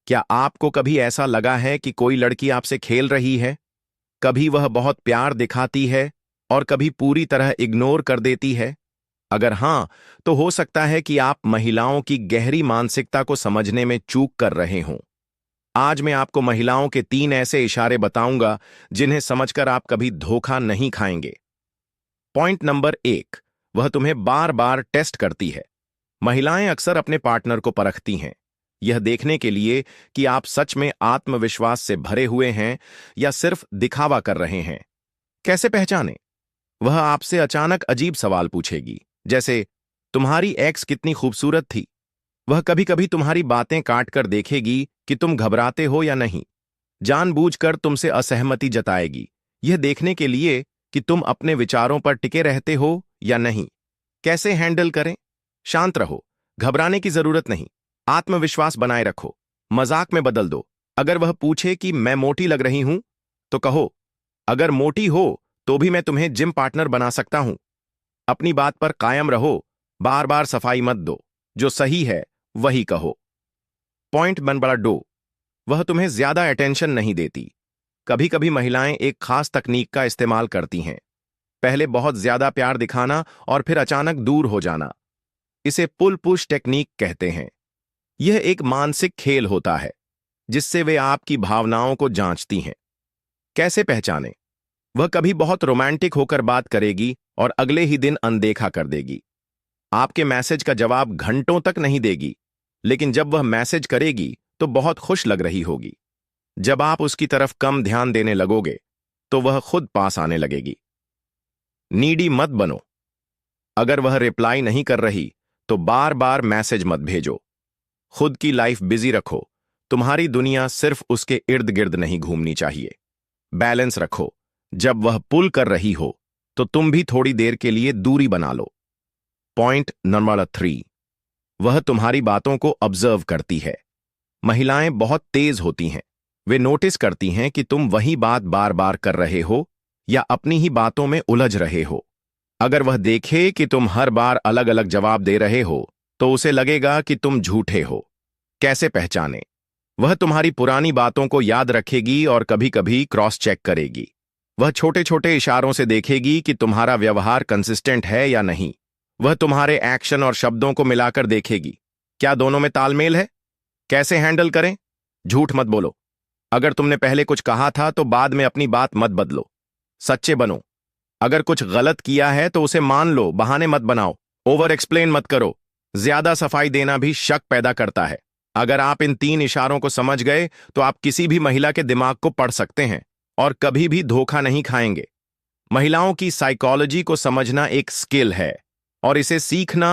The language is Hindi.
क्या आपको कभी ऐसा लगा है कि कोई लड़की आपसे खेल रही है? कभी वह बहुत प्यार दिखाती है और कभी पूरी तरह इग्नोर कर देती है? अगर हां, तो हो सकता है कि आप महिलाओं की गहरी मानसिकता को समझने में चूक कर रहे हों। आज मैं आपको महिलाओं के 3 ऐसे इशारे बताऊंगा जिन्हें समझकर आप कभी धोखा नहीं खाएंगे। पॉइंट नंबर 1, वह तुम्हें बार बार टेस्ट करती है। महिलाएं अक्सर अपने पार्टनर को परखती हैं, यह देखने के लिए कि आप सच में आत्मविश्वास से भरे हुए हैं या सिर्फ दिखावा कर रहे हैं। कैसे पहचाने? वह आपसे अचानक अजीब सवाल पूछेगी, जैसे तुम्हारी एक्स कितनी खूबसूरत थी। वह कभी कभी तुम्हारी बातें काट कर देखेगी कि तुम घबराते हो या नहीं। जानबूझकर तुमसे असहमति जताएगी, यह देखने के लिए कि तुम अपने विचारों पर टिके रहते हो या नहीं। कैसे हैंडल करें? शांत रहो, घबराने की जरूरत नहीं। आत्मविश्वास बनाए रखो, मजाक में बदल दो। अगर वह पूछे कि मैं मोटी लग रही हूं, तो कहो, अगर मोटी हो तो भी मैं तुम्हें जिम पार्टनर बना सकता हूं। अपनी बात पर कायम रहो, बार बार सफाई मत दो, जो सही है वही कहो। पॉइंट नंबर 2, वह तुम्हें ज्यादा अटेंशन नहीं देती। कभी कभी महिलाएं एक खास तकनीक का इस्तेमाल करती हैं। पहले बहुत ज्यादा प्यार दिखाना और फिर अचानक दूर हो जाना। इसे पुल पुश टेक्निक कहते हैं। यह एक मानसिक खेल होता है जिससे वे आपकी भावनाओं को जांचती हैं। कैसे पहचाने? वह कभी बहुत रोमांटिक होकर बात करेगी और अगले ही दिन अनदेखा कर देगी। आपके मैसेज का जवाब घंटों तक नहीं देगी, लेकिन जब वह मैसेज करेगी तो बहुत खुश लग रही होगी। जब आप उसकी तरफ कम ध्यान देने लगोगे तो वह खुद पास आने लगेगी। नीडी मत बनो। अगर वह रिप्लाई नहीं कर रही तो बार बार मैसेज मत भेजो। खुद की लाइफ बिजी रखो। तुम्हारी दुनिया सिर्फ उसके इर्द गिर्द नहीं घूमनी चाहिए। बैलेंस रखो। जब वह पुल कर रही हो तो तुम भी थोड़ी देर के लिए दूरी बना लो। पॉइंट नंबर 3, वह तुम्हारी बातों को ऑब्जर्व करती है। महिलाएं बहुत तेज होती हैं। वे नोटिस करती हैं कि तुम वही बात बार बार कर रहे हो या अपनी ही बातों में उलझ रहे हो। अगर वह देखे कि तुम हर बार अलग अलग जवाब दे रहे हो तो उसे लगेगा कि तुम झूठे हो। कैसे पहचाने? वह तुम्हारी पुरानी बातों को याद रखेगी और कभी कभी क्रॉस चेक करेगी। वह छोटे छोटे इशारों से देखेगी कि तुम्हारा व्यवहार कंसिस्टेंट है या नहीं। वह तुम्हारे एक्शन और शब्दों को मिलाकर देखेगी, क्या दोनों में तालमेल है। कैसे हैंडल करें? झूठ मत बोलो। अगर तुमने पहले कुछ कहा था तो बाद में अपनी बात मत बदलो। सच्चे बनो। अगर कुछ गलत किया है तो उसे मान लो, बहाने मत बनाओ। ओवर एक्सप्लेन मत करो। ज्यादा सफाई देना भी शक पैदा करता है। अगर आप इन 3 इशारों को समझ गए तो आप किसी भी महिला के दिमाग को पढ़ सकते हैं और कभी भी धोखा नहीं खाएंगे। महिलाओं की साइकोलॉजी को समझना एक स्किल है और इसे सीखना